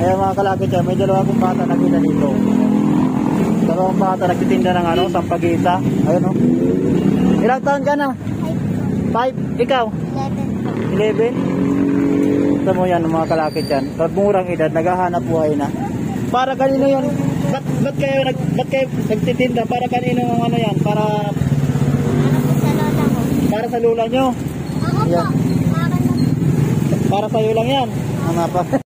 Kaya mga kalapit yan, may dalawa akong bata nakita dito. Dalawang bata nagtitinda ng ano, sampagita. Ayun o. Ilang taon ka na? 5. Ikaw? 11. Ito mo yan mga kalapit yan. Sa murang edad, naghahanap buhay na. Para kanino yun? Ba't kayo nagtitinda? Para kanino ang ano yan? Para sa lula nyo? Yan. Para sa'yo lang yan. Ano pa?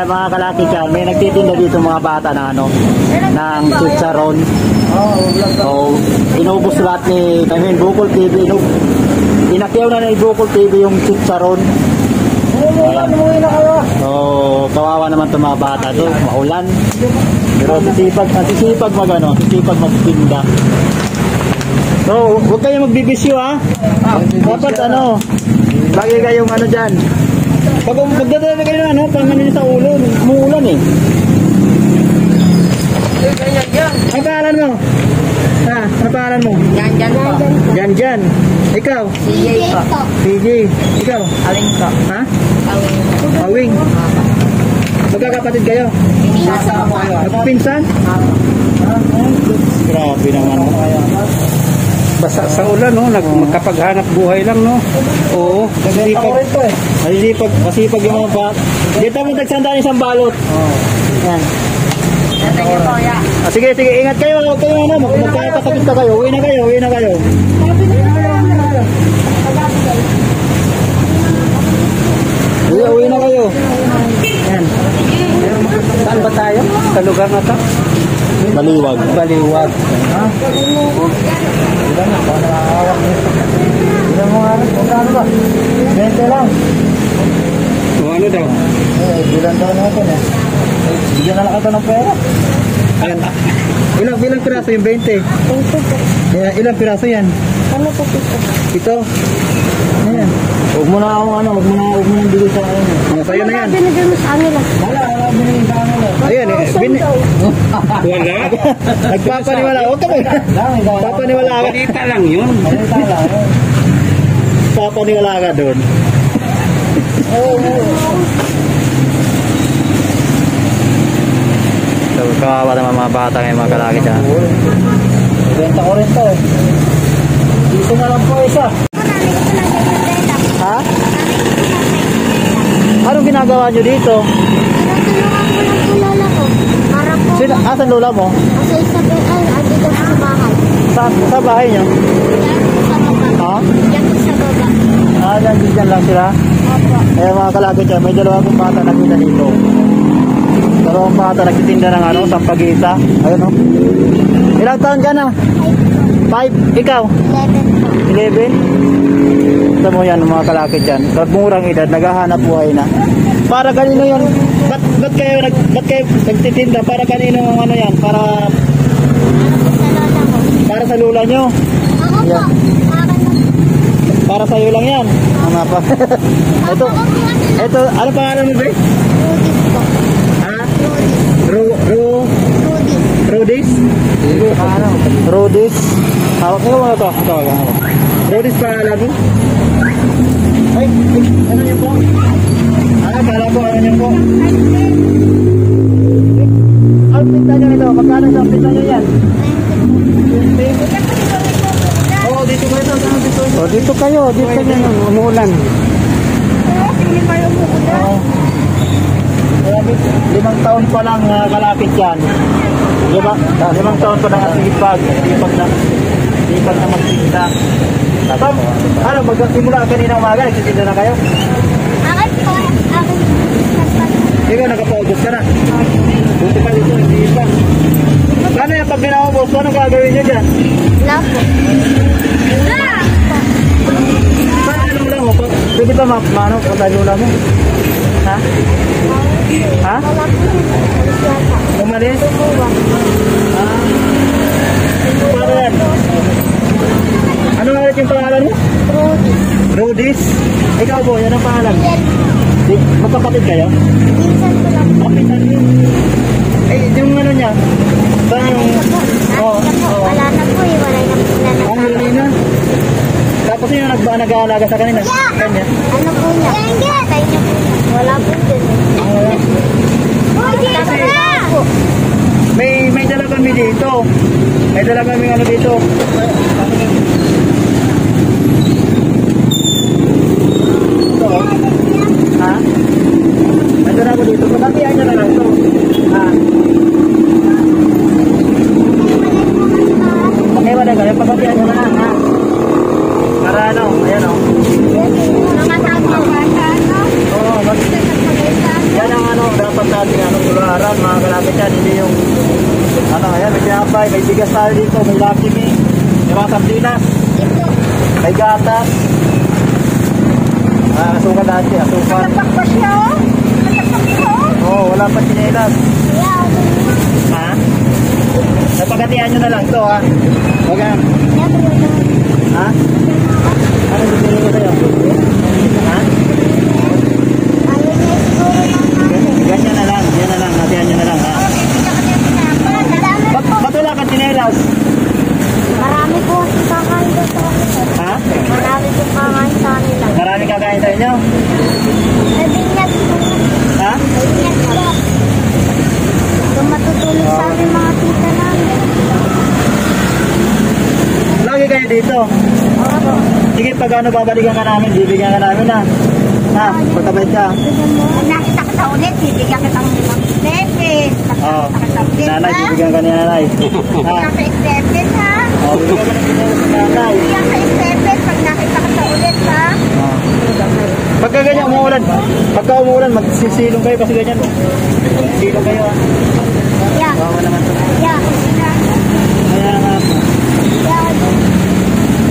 Mga kalapit yan, may nagtitinda dito mga bata na ano, ng chicharon. So, inubos lahat ni Bukol TV. Inakyaw na ni Bukol TV yung chicharon. So, kawawa naman itong mga bata to, maulan. Pero sisipag magtinda. So, huwag kayong magbibisyo ha. Dapat ano, lagi kayong ano dyan. Pag magdadala kayo ng ano, pang ano sa ulo, umuulan eh. Ang pangalan mo? Ha? Ang pangalan mo? Jan po. Jan. Ikaw? CJ po. CJ. Ikaw? Awing po. Ha? Awing. Magkakapatid kayo? Magpinsan? Grabe naman. Basa sa ulan, no? Magkapaghanap buhay lang, no? Oo. Masipag yung mga bat. Dito mo nagsandaan isang balot. Yan. Sige, ingat kayo. Huwag kayo ano, magkakasakit na kayo. Uwi na kayo. Uwi na kayo. Yan. Saan ba tayo? Sa lugar na to? Baliwag. Ilan na, baka nakakawak nito. Ilan mo nga rin, magkano ba? 20 lang. O ano daw? Bilang daw natin eh. Bigyan na lang kita ng pera. Ayan. Ilang piraso yung 20? 20 po. Ilang piraso yan? Ano po ito? Ito? Ayan. Huwag mo na bigay sa akin. Sa'yo na yan. Ano binigay mo sa kanila? Wala binigay sa akin. Ayan eh. Wala? Nagpapaniwala. Huwag ka mo. Papaniwala ka. Balita lang yun. Papaniwala ka doon. So, kawawa naman mga bata ngayon mga kalaki dyan. Benta ko rin to eh. Dito na lang po isa. Ha? Anong ginagawa nyo dito? Tinutulungan ko lang po lola ko. Para po. Asan lola mo? Kasi andito sa bahay. Sa bahay nyo? Sa baba. Ha? Yan po sa baba. Dyan lang sila? Opo. Eh mga kalapit yan, may dalawa akong bata nakita dito. Dalawang bata nagtitinda ng ano, sampagita. Ayun o. Ilang taon ka na? 5. Ikaw? 11. Ito mo yan mga kalapit yan. Sa murang edad, naghahanap buhay na. Para kanino yun? Ba't kayo nagtitinda? Para kanino ang ano yan? Para sa lula nyo? Yan. Para sa'yo lang yan. Ano pa? Ito, ano pangalan mo ba? Ha? Rudis? Rudis? Hawak nyo mga ito? Rudis pangalan mo? Ay, ano nyo po? Kala po, ano nyo po? Ang pinta nyo nito, magkano sa pinta nyo yan? Dito kayo. Dito kayo. Umuulan. Hindi kayo umuulan. 5 taon pa lang kalapit yan. Limang taon pa na sipag na magtinda. Tom, ano, magsimula kanina umaga, nagtitinda na kayo? Akin po, akin. Ikaw, nagpa-august ka na? Buti pa dito, hindi pa. Paano yung pag binaubos? Ano gagawin nyo dyan? Wala po. Paano anong lang mo? Pwede ba maano kung tayo lang mo? Ha? Ha? Wala po. Umalis? Buwan. Paano yan? Ano nga ulit yung pangalan mo? Rudy. Rudis? Ikaw po, yan ang pangalan. Magkapatid kayo? Minsan ko lang po. Kapit ano yun? Eh, yung ano niya? Parang... Oo. Wala na po eh. Wala na po na. Ang huli na. Tapos yun yung nag-aalaga sa kanina. Kanya. Ano po niya? Patay niya po niya. Wala po din. Wala. Kasi po. May dala kami dito. May dala kami ano dito. Ito. Ha? May dala ko dito. Pagkatiyan nyo na lang ito. Ha? Pakiwala kayo. Pagkatiyan nyo na lang. Ha? Para ano? Ayan o. Mga tao bata, no? Oo. Yan ang ano. Dapat natin ano. Tularan. Mga kalapit yan. Hindi yung ano. Ayan. May tinapay. May bigas tayo dito. May lakimi. May mga sardinas. Ito. May gatas. Asukal dati. Asukal. Natakpa siya, oh. Natakpa siya, oh. Oo. Wala pa sinelas. Yeah, Ha? Napagatian nyo na lang to ha. Huwag yan. Ha? Ano bibili ko sa'yo? Ha? Ganyan na lang. Yan na lang. Natihan nyo na lang ha. Ba't wala kang sinelas? Marami po ang kakain doon sa kanila. Ha? Marami po kakain sa kanila. Maraming kakain sa inyo? Nabinyag po. Ha? Nabinyag po. Kung matutulog sa amin mga tita namin. Lagi kayo dito. Oo. Sige, pag ano babalikan ka namin, bibigyan ka namin ha. Ha? Pagkabait ka. Nakita ka sa ulit, bibigyan kita ng pepes. Oo. Nakita ka sa ulit, Nanay, ha? bibigyan ka ni nanay. Ha? Nakita ka pepes, ha? Oo, bibigyan ka ng sinelas ni nanay. Bibigyan ka pepes pag nakita ka sa ulit, ha? Pagka ganyan umuulan, pagka umuulan, magsisilong kayo kasi ganyan. Silong kayo ha. Yeah. Bawa naman ito. Yeah. Kaya nga, Yeah.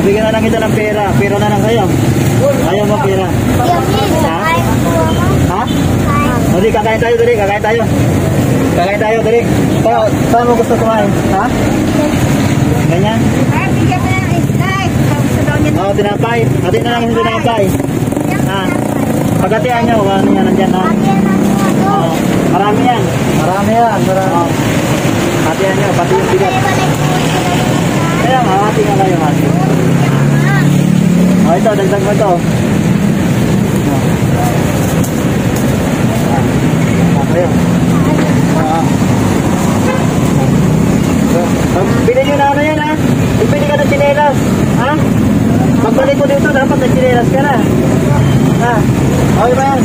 bigyan na lang kita ng pera. Pera na lang kayo. Ayaw mo pera. Yeah, please. Ha? Kain po ako. Ha? Kain. O di, kakain tayo, dali. Kakain tayo. Kakain tayo, dali. Saan mo gusto kumain? Ha? Ganyan? Ay, bigyan mo ng iskay. Gusto daw niya. Oo, tinapay. Atin na lang yung tinapay. Ha? Pagkatian nyo, ano yan nandyan ha? Ate, ano po? Oo. Marami yan. Marami yan. Marami. Hatian nyo, pati yung bigat. Kaya nga, hati nga kayo, hati. O ito, dagdag mo ito. Ayo. Bili nyo na ano yan ha? Ibili ka ng chinelas. Ha? Pagbalik ko dito, dapat ng chinelas ka na. Ha? Okay ba yan?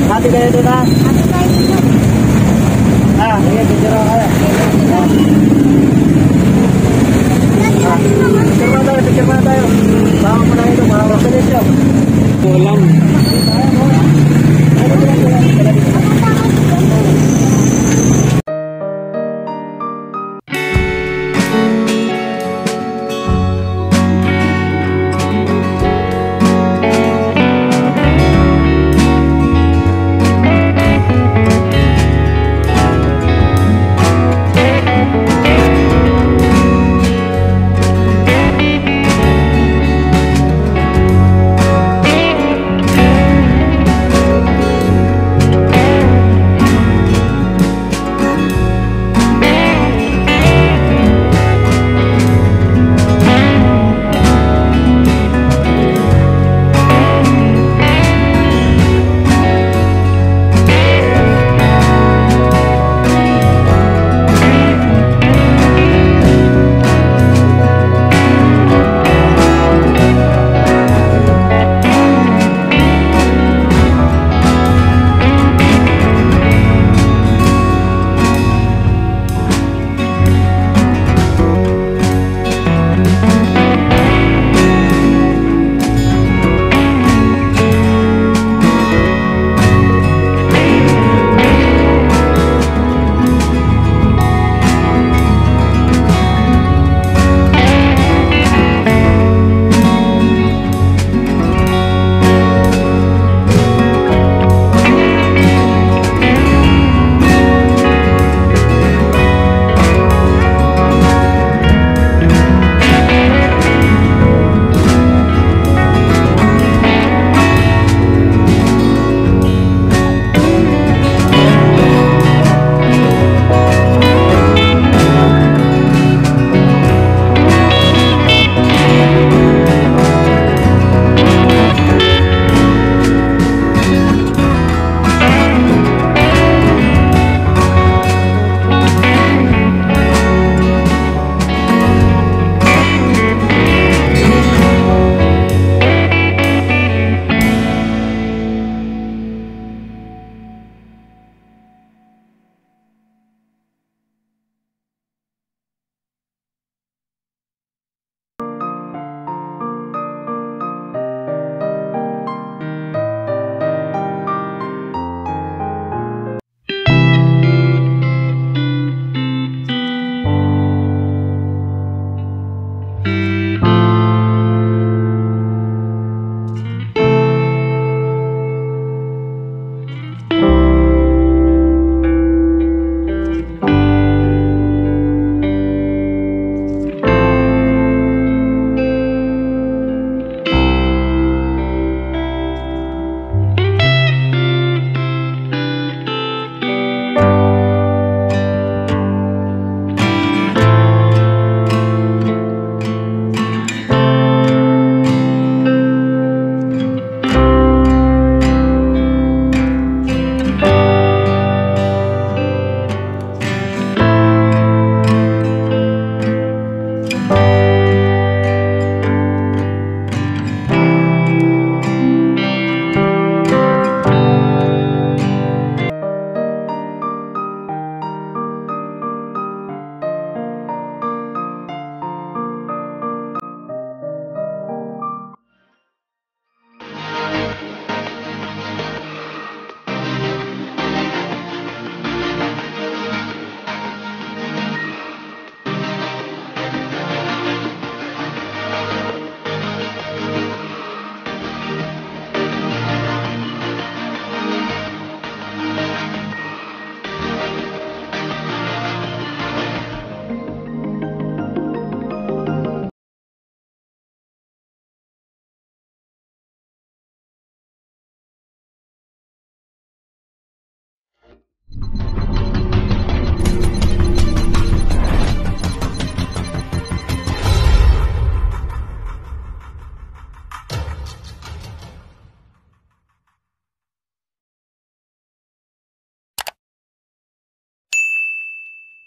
Hati kayo doon ha? Ha? Sige, picture ako kayo.